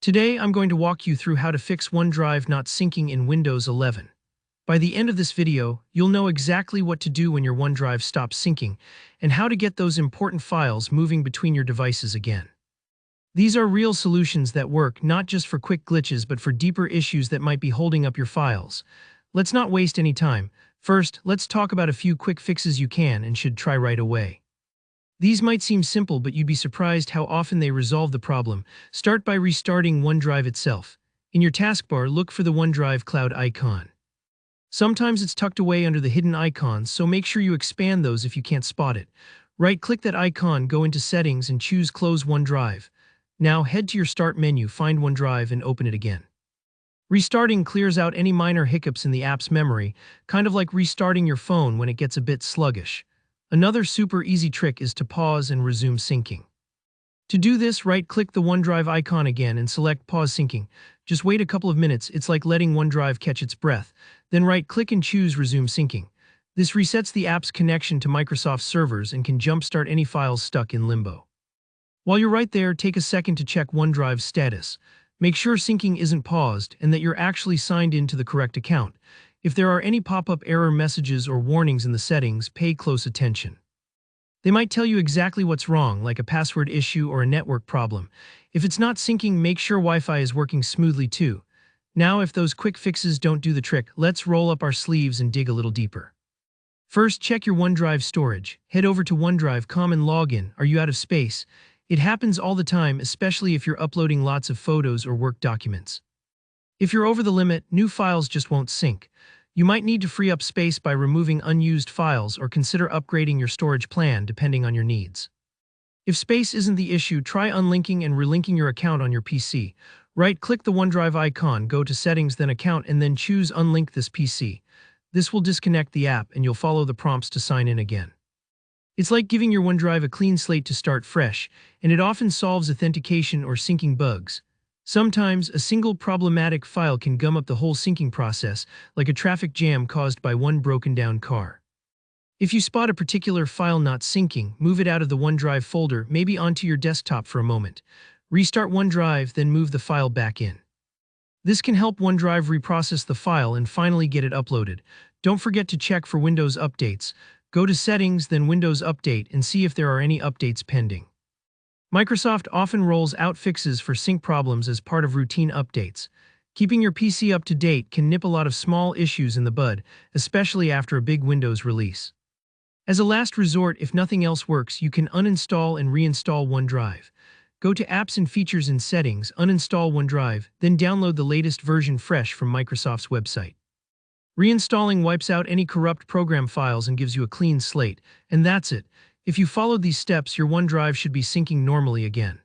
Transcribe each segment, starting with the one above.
Today, I'm going to walk you through how to fix OneDrive not syncing in Windows 11. By the end of this video, you'll know exactly what to do when your OneDrive stops syncing and how to get those important files moving between your devices again. These are real solutions that work not just for quick glitches but for deeper issues that might be holding up your files. Let's not waste any time. First, let's talk about a few quick fixes you can and should try right away. These might seem simple, but you'd be surprised how often they resolve the problem. Start by restarting OneDrive itself. In your taskbar, look for the OneDrive cloud icon. Sometimes it's tucked away under the hidden icons, so make sure you expand those if you can't spot it. Right-click that icon, go into Settings, and choose Close OneDrive. Now head to your Start menu, find OneDrive, and open it again. Restarting clears out any minor hiccups in the app's memory, kind of like restarting your phone when it gets a bit sluggish. Another super easy trick is to pause and resume syncing. To do this, right-click the OneDrive icon again and select Pause Syncing. Just wait a couple of minutes, it's like letting OneDrive catch its breath. Then right-click and choose Resume Syncing. This resets the app's connection to Microsoft servers and can jumpstart any files stuck in limbo. While you're right there, take a second to check OneDrive's status. Make sure syncing isn't paused and that you're actually signed in to the correct account. If there are any pop-up error messages or warnings in the settings, pay close attention. They might tell you exactly what's wrong, like a password issue or a network problem. If it's not syncing, make sure Wi-Fi is working smoothly too. Now, if those quick fixes don't do the trick, let's roll up our sleeves and dig a little deeper. First, check your OneDrive storage. Head over to OneDrive.com and log in. Are you out of space? It happens all the time, especially if you're uploading lots of photos or work documents. If you're over the limit, new files just won't sync. You might need to free up space by removing unused files or consider upgrading your storage plan depending on your needs. If space isn't the issue, try unlinking and relinking your account on your PC. Right-click the OneDrive icon, go to Settings, then Account, and then choose Unlink this PC. This will disconnect the app and you'll follow the prompts to sign in again. It's like giving your OneDrive a clean slate to start fresh, and it often solves authentication or syncing bugs. Sometimes, a single problematic file can gum up the whole syncing process, like a traffic jam caused by one broken-down car. If you spot a particular file not syncing, move it out of the OneDrive folder, maybe onto your desktop for a moment. Restart OneDrive, then move the file back in. This can help OneDrive reprocess the file and finally get it uploaded. Don't forget to check for Windows updates. Go to Settings, then Windows Update, and see if there are any updates pending. Microsoft often rolls out fixes for sync problems as part of routine updates. Keeping your PC up to date can nip a lot of small issues in the bud, especially after a big Windows release. As a last resort, if nothing else works, you can uninstall and reinstall OneDrive. Go to Apps and Features in Settings, uninstall OneDrive, then download the latest version fresh from Microsoft's website. Reinstalling wipes out any corrupt program files and gives you a clean slate, and that's it. If you followed these steps, your OneDrive should be syncing normally again.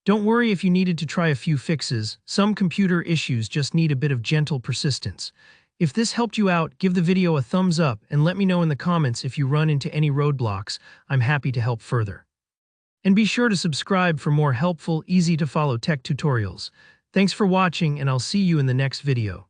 Don't worry if you needed to try a few fixes. Some computer issues just need a bit of gentle persistence. If this helped you out, give the video a thumbs up and let me know in the comments if you run into any roadblocks. I'm happy to help further. And be sure to subscribe for more helpful, easy-to-follow tech tutorials. Thanks for watching, and I'll see you in the next video.